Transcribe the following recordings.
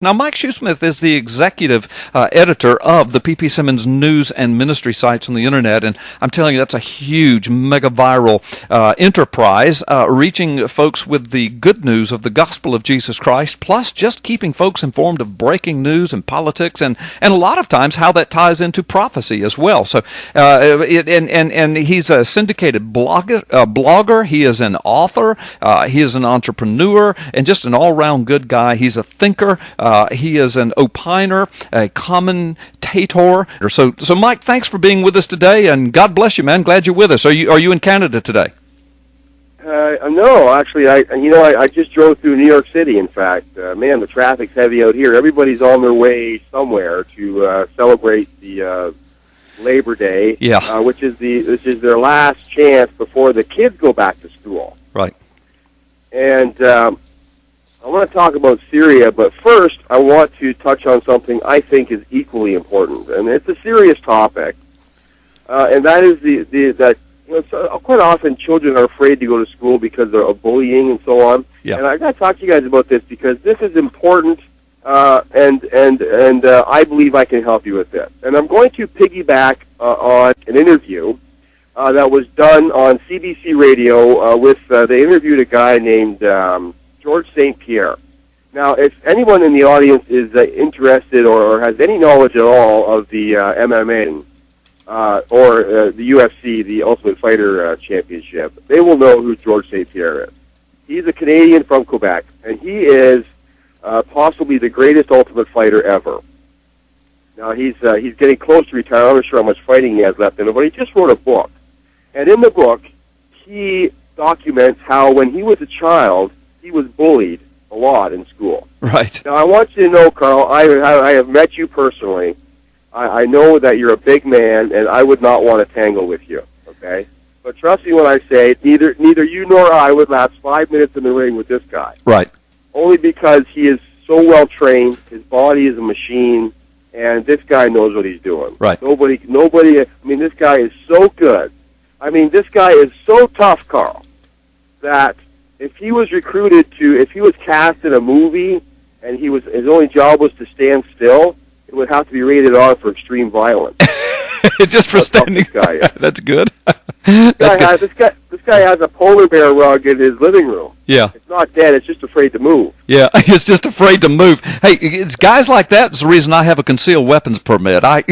Now, Mike Shoesmith is the executive editor of the P.P. Simmons news and ministry sites on the internet, and I'm telling you, that's a huge, mega-viral enterprise, reaching folks with the good news of the gospel of Jesus Christ, plus just keeping folks informed of breaking news and politics, and a lot of times how that ties into prophecy as well. So, and he's a syndicated blogger. He is an author. He is an entrepreneur, and just an all-round good guy. He's a thinker. He is an opiner, a commentator. So, Mike, thanks for being with us today, and God bless you, man. Glad you're with us. Are you in Canada today? No, actually, I just drove through New York City. In fact, man, the traffic's heavy out here. Everybody's on their way somewhere to celebrate the Labor Day, which is their last chance before the kids go back to school. Right. And I want to talk about Syria, but first I want to touch on something I think is equally important, and it's a serious topic, and that is that quite often children are afraid to go to school because of bullying and so on. Yeah. And I got to talk to you guys about this because this is important, and I believe I can help you with this. And I'm going to piggyback on an interview that was done on CBC Radio they interviewed a guy named George St-Pierre. Now, if anyone in the audience is interested or has any knowledge at all of the MMA or the UFC, the Ultimate Fighter Championship, they will know who George St-Pierre is. He's a Canadian from Quebec, and he is possibly the greatest Ultimate Fighter ever. Now, he's getting close to retirement. I'm not sure how much fighting he has left in him, but he just wrote a book. And in the book, he documents how when he was a child, he was bullied a lot in school. Right. Now, I want you to know, Carl, I have met you personally. I know that you're a big man, and I would not want to tangle with you, okay? But trust me when I say, neither you nor I would last 5 minutes in the ring with this guy. Right. Only because he is so well-trained, his body is a machine, and this guy knows what he's doing. Right. Nobody, this guy is so good. This guy is so tough, Carl, that if he was cast in a movie and his only job was to stand still, it would have to be rated R for extreme violence. Just for standing. Guy is. That's good. This guy has a polar bear rug in his living room. Yeah. It's not dead. It's just afraid to move. Yeah, it's just afraid to move. Hey, it's guys like that that's the reason I have a concealed weapons permit. I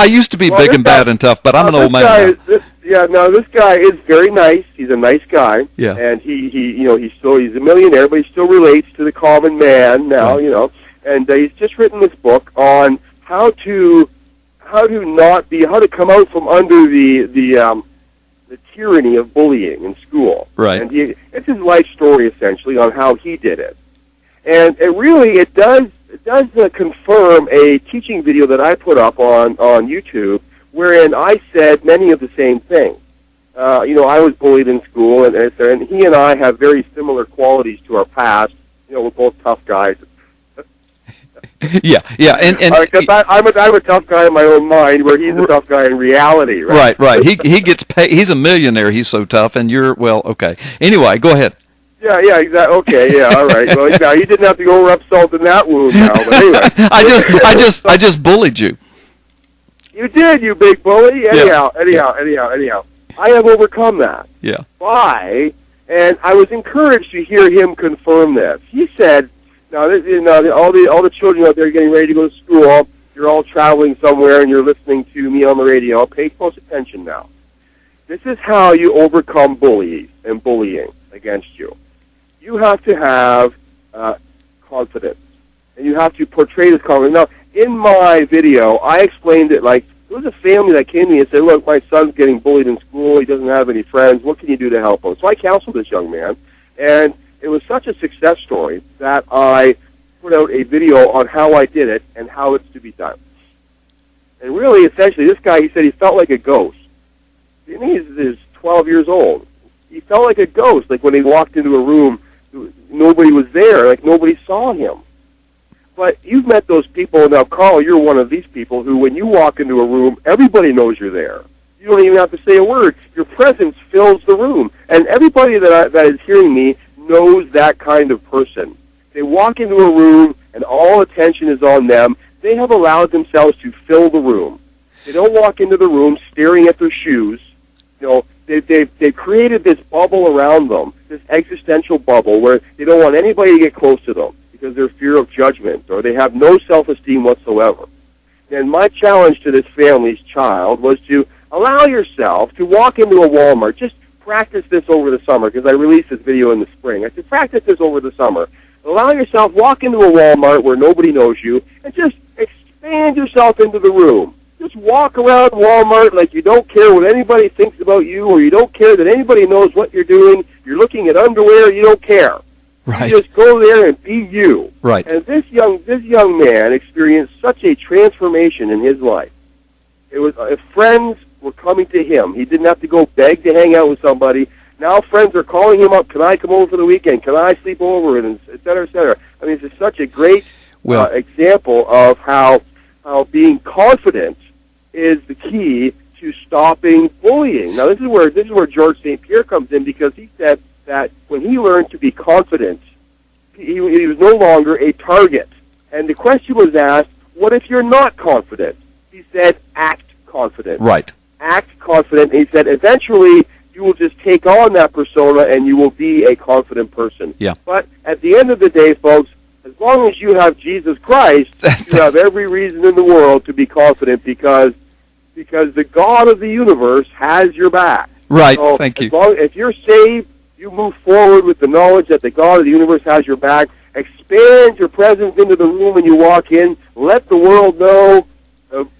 used to be big and bad and tough, but I'm an old man now. This guy is very nice. He's a nice guy. Yeah. And he's a millionaire, but he still relates to the common man now, And he's just written this book on how to come out from under the tyranny of bullying in school. Right. And it's his life story essentially on how he did it. And it does confirm a teaching video that I put up on YouTube, wherein I said many of the same things. I was bullied in school, and he and I have very similar qualities to our past. We're both tough guys. Yeah, and I'm a tough guy in my own mind, where he's a tough guy in reality. Right. He gets paid. He's a millionaire. He's so tough, and you're okay. Anyway, go ahead. Yeah, exactly. Okay, yeah, all right. Well, now you didn't have to go rub salt in that wound now, but anyway. I just bullied you. You did, you big bully. Anyhow. I have overcome that. Yeah. Why? And I was encouraged to hear him confirm this. He said, now, all the children out there getting ready to go to school, you're all traveling somewhere and you're listening to me on the radio. Pay close attention now. This is how you overcome bullying against you. You have to have confidence, and you have to portray this confidence. Now, in my video, I explained it like there was a family that came to me and said, look, my son's getting bullied in school. He doesn't have any friends. What can you do to help him? So I counseled this young man, and it was such a success story that I put out a video on how I did it and how it's to be done. And really, essentially, this guy, he said he felt like a ghost. He's 12 years old. He felt like a ghost, like when he walked into a room, nobody was there, like nobody saw him. But you've met those people. Now, Carl, you're one of these people who, when you walk into a room, everybody knows you're there. You don't even have to say a word. Your presence fills the room. And everybody that is hearing me knows that kind of person. They walk into a room, and all attention is on them, they have allowed themselves to fill the room. They don't walk into the room staring at their shoes. You know, they've created this bubble around them, this existential bubble where they don't want anybody to get close to them because they're fear of judgment, or they have no self-esteem whatsoever. And my challenge to this family's child was to allow yourself to walk into a Walmart. Just practice this over the summer, because I released this video in the spring. I said, practice this over the summer. Allow yourself, walk into a Walmart where nobody knows you, and just expand yourself into the room. Just walk around Walmart like you don't care what anybody thinks about you, or you don't care that anybody knows what you're doing. You're looking at underwear, you don't care. Right. You just go there and be you. Right. And this young man experienced such a transformation in his life. It was friends were coming to him. He didn't have to go beg to hang out with somebody. Now friends are calling him up. Can I come over for the weekend? Can I sleep over? And et cetera, et cetera. I mean, this is such a great example of how being confident is the key to stopping bullying. Now, this is where George St-Pierre comes in, because he said that when he learned to be confident, he was no longer a target. And the question was asked, what if you're not confident? He said, act confident. Right. Act confident. And he said, eventually, you will just take on that persona and you will be a confident person. Yeah. But at the end of the day, folks, as long as you have Jesus Christ, you have every reason in the world to be confident, because the God of the universe has your back. Right. So Thank you. If you're saved, you move forward with the knowledge that the God of the universe has your back. Expand your presence into the room when you walk in. Let the world know,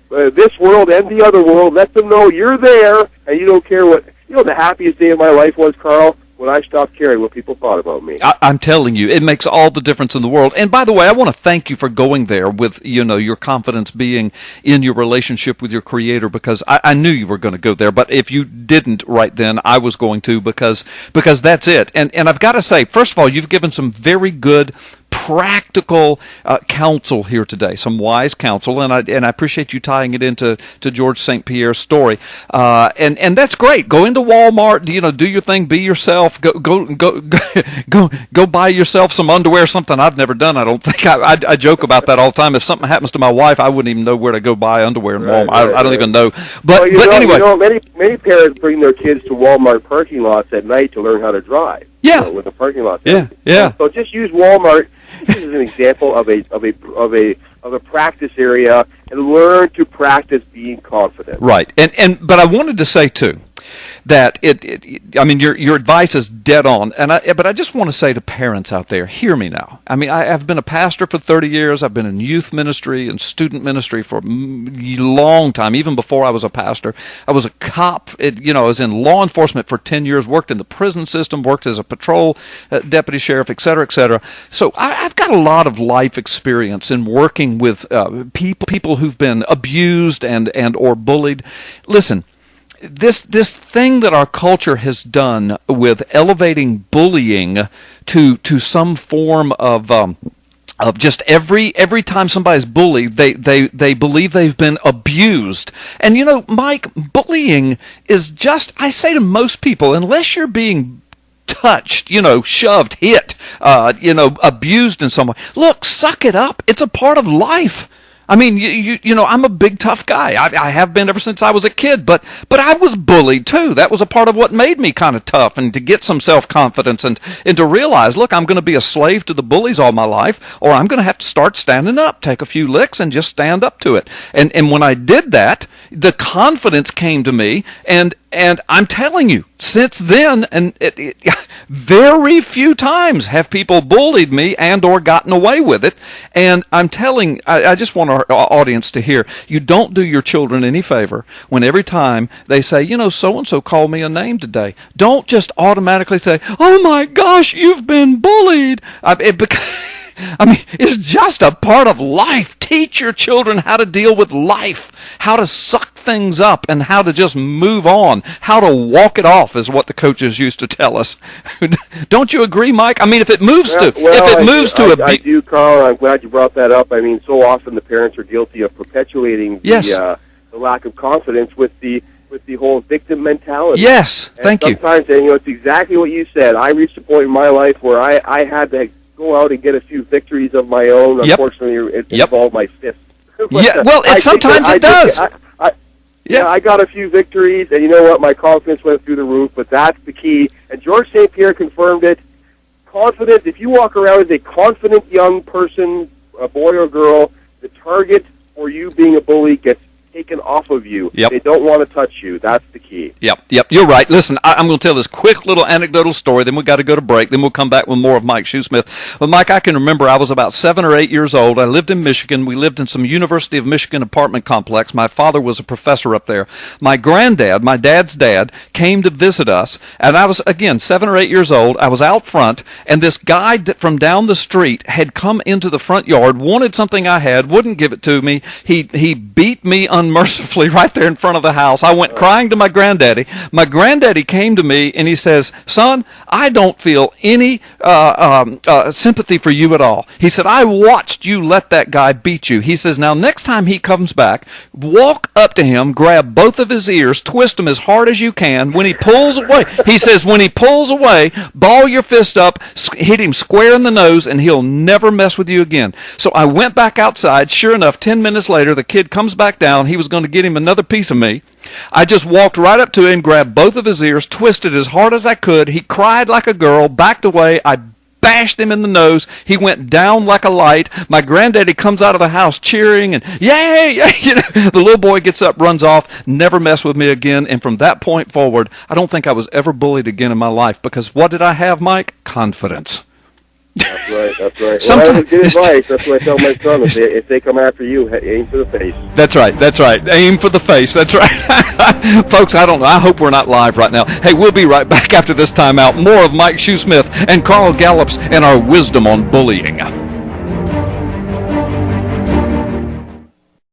this world and the other world, let them know you're there and you don't care what. You know, the happiest day of my life was, Carl, when I stopped caring what people thought about me. I'm telling you, it makes all the difference in the world. And by the way, I want to thank you for going there with, your confidence being in your relationship with your Creator, because I knew you were going to go there. But if you didn't right then, I was going to, because that's it. And I've got to say, first of all, you've given some very good practical counsel here today, some wise counsel, and I appreciate you tying it into George St-Pierre's story, and that's great. Go into Walmart, do your thing, be yourself. Go buy yourself some underwear, something I've never done. I don't think I joke about that all the time. If something happens to my wife, I wouldn't even know where to go buy underwear in Walmart. I don't even know. But anyway, many parents bring their kids to Walmart parking lots at night to learn how to drive. Yeah, with the parking lot. Yeah. So just use Walmart as an example of a practice area, and learn to practice being confident. Right. But I wanted to say too that your advice is dead on, but I just want to say to parents out there, hear me now. I mean, I've been a pastor for 30 years. I've been in youth ministry and student ministry for a long time, even before I was a pastor. I was a cop. I was in law enforcement for 10 years, worked in the prison system, worked as a patrol deputy sheriff, et cetera, et cetera. So I've got a lot of life experience in working with people who've been abused and or bullied. Listen, this thing that our culture has done with elevating bullying to some form of just every time somebody's bullied, they believe they've been abused. And Mike, bullying is just, I say to most people, unless you're being touched, shoved, hit, abused in some way, look, suck it up. It's a part of life. I mean, I'm a big tough guy. I have been ever since I was a kid, but I was bullied too. That was a part of what made me kind of tough, and to get some self-confidence and to realize, look, I'm going to be a slave to the bullies all my life, or I'm going to have to start standing up, take a few licks and just stand up to it. And when I did that, the confidence came to me, and I'm telling you, since then, and very few times have people bullied me and or gotten away with it. And I'm telling, I just want our audience to hear, you don't do your children any favor when every time they say, so-and-so called me a name today. Don't just automatically say, oh my gosh, you've been bullied. It's just a part of life. Teach your children how to deal with life, how to suck things up, and how to just move on, how to walk it off, is what the coaches used to tell us. Don't you agree, Mike? I mean, if it moves to I do, Carl. I'm glad you brought that up. I mean, so often the parents are guilty of perpetuating the lack of confidence with the whole victim mentality. Yes, thank you. Sometimes, it's exactly what you said. I reached a point in my life where I had to go out and get a few victories of my own. Yep. Unfortunately, it Yep. involved my fists. Yeah, well, sometimes it does. Yeah, I got a few victories, and you know what? My confidence went through the roof, but that's the key. And George St-Pierre confirmed it. Confidence, if you walk around as a confident young person, a boy or girl, the target for you being a bully gets taken off of you. Yep. They don't want to touch you. That's the key. Yep, you're right. Listen, I'm going to tell this quick little anecdotal story, then we've got to go to break, then we'll come back with more of Mike Shoesmith. Well, Mike, I can remember I was about 7 or 8 years old. I lived in Michigan. We lived in some University of Michigan apartment complex. My father was a professor up there. My granddad, my dad's dad, came to visit us, and I was, again, 7 or 8 years old. I was out front, and this guy from down the street had come into the front yard, wanted something I had, wouldn't give it to me. He beat me unmercifully right there in front of the house. I went crying to my granddaddy. My granddaddy came to me and he says, "Son, I don't feel any sympathy for you at all." He said, "I watched you let that guy beat you." He says, "Now next time he comes back, walk up to him, grab both of his ears, twist them as hard as you can. When he pulls away," he says, "when he pulls away, ball your fist up, hit him square in the nose, and he'll never mess with you again." So I went back outside. Sure enough, 10 minutes later, the kid comes back down. He was going to get him another piece of me. I just walked right up to him, grabbed both of his ears, twisted as hard as I could. He cried like a girl, backed away. I bashed him in the nose. He went down like a light. My granddaddy comes out of the house cheering and yay, yay. You know, the little boy gets up, runs off, never messed with me again. And from that point forward, I don't think I was ever bullied again in my life, because what did I have, Mike? Confidence. That's right. That's right. Sometimes, well, that was good advice. That's what I tell my son. If they come after you, aim for the face. That's right. That's right. Aim for the face. That's right. Folks, I don't know. I hope we're not live right now. Hey, we'll be right back after this timeout. More of Mike Shoesmith and Carl Gallups and our wisdom on bullying.